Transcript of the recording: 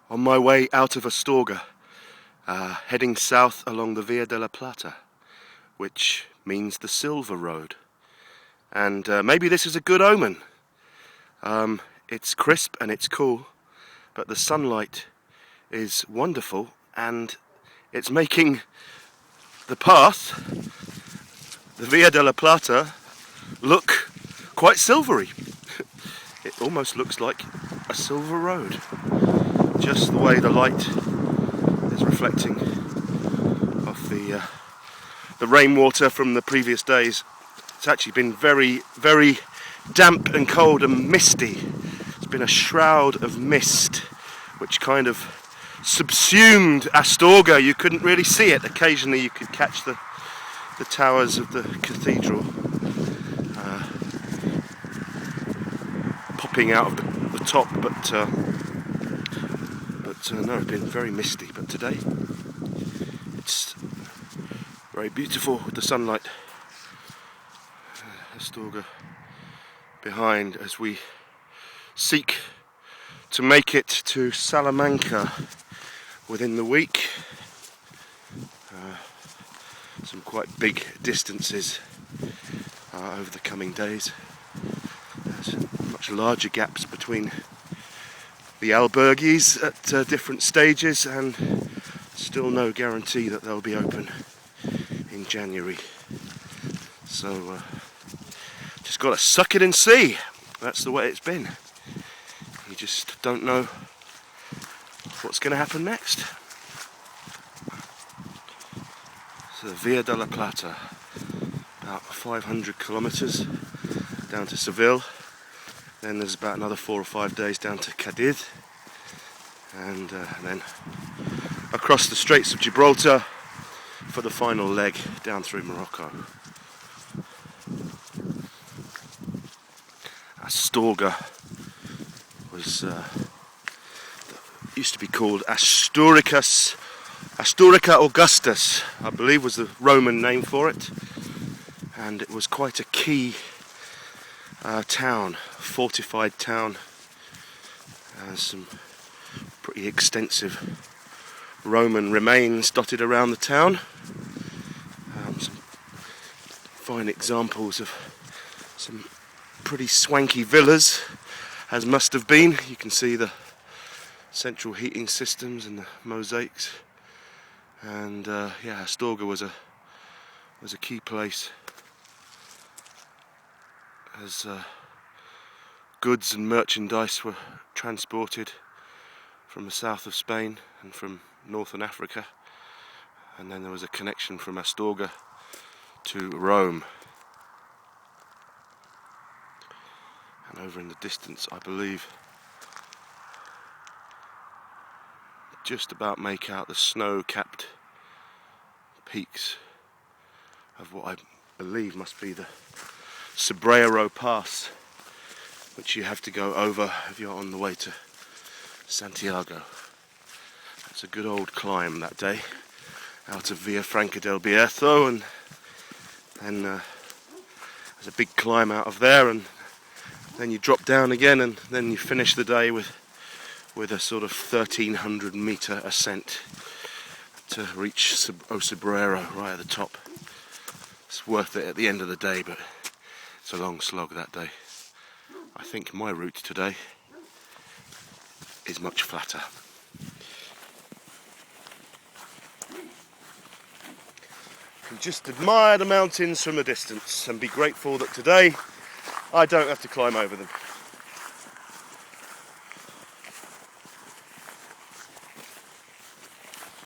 On my way out of Astorga, heading south along the Via della Plata, which means the Silver Road. And maybe this is a good omen. It's crisp and it's cool, but the sunlight is wonderful and it's making the path, the Via della Plata, look quite silvery. It almost looks like a silver road, just the way the light is reflecting off the rainwater from the previous days. It's actually been very, very damp and cold and misty. It's been a shroud of mist which kind of subsumed Astorga. You couldn't really see it. Occasionally you could catch the towers of the cathedral popping out of the top, but no, it's been very misty. But today it's very beautiful with the sunlight. Astorga behind as we seek to make it to Salamanca within the week. Some quite big distances over the coming days. There's much larger gaps between the albergues at different stages, and still no guarantee that they'll be open in January. So just got to suck it and see. That's the way it's been. You just don't know what's going to happen next. So Via della Plata, about 500 kilometers down to Seville. Then there's about another 4 or 5 days down to Cadiz, and then across the Straits of Gibraltar for the final leg down through Morocco. Astorga was used to be called Asturica Augustus, I believe was the Roman name for it, and it was quite a key town, fortified town. Some pretty extensive Roman remains dotted around the town. Some fine examples of some pretty swanky villas, as must have been. You can see the central heating systems and the mosaics, and yeah, Astorga was a key place as goods and merchandise were transported from the south of Spain and from northern Africa, and then there was a connection from Astorga to Rome. And over in the distance, I believe, just about make out the snow-capped peaks of what I believe must be the Sevao Pass, which you have to go over if you're on the way to Santiago. It's a good old climb that day out of Via Franca del Bierzo, and then there's a big climb out of there, and then you drop down again, and then you finish the day with a sort of 1,300 metre ascent to reach Sevao right at the top. It's worth it at the end of the day, but it's a long slog that day. I think my route today is much flatter. You can just admire the mountains from a distance and be grateful that today I don't have to climb over them.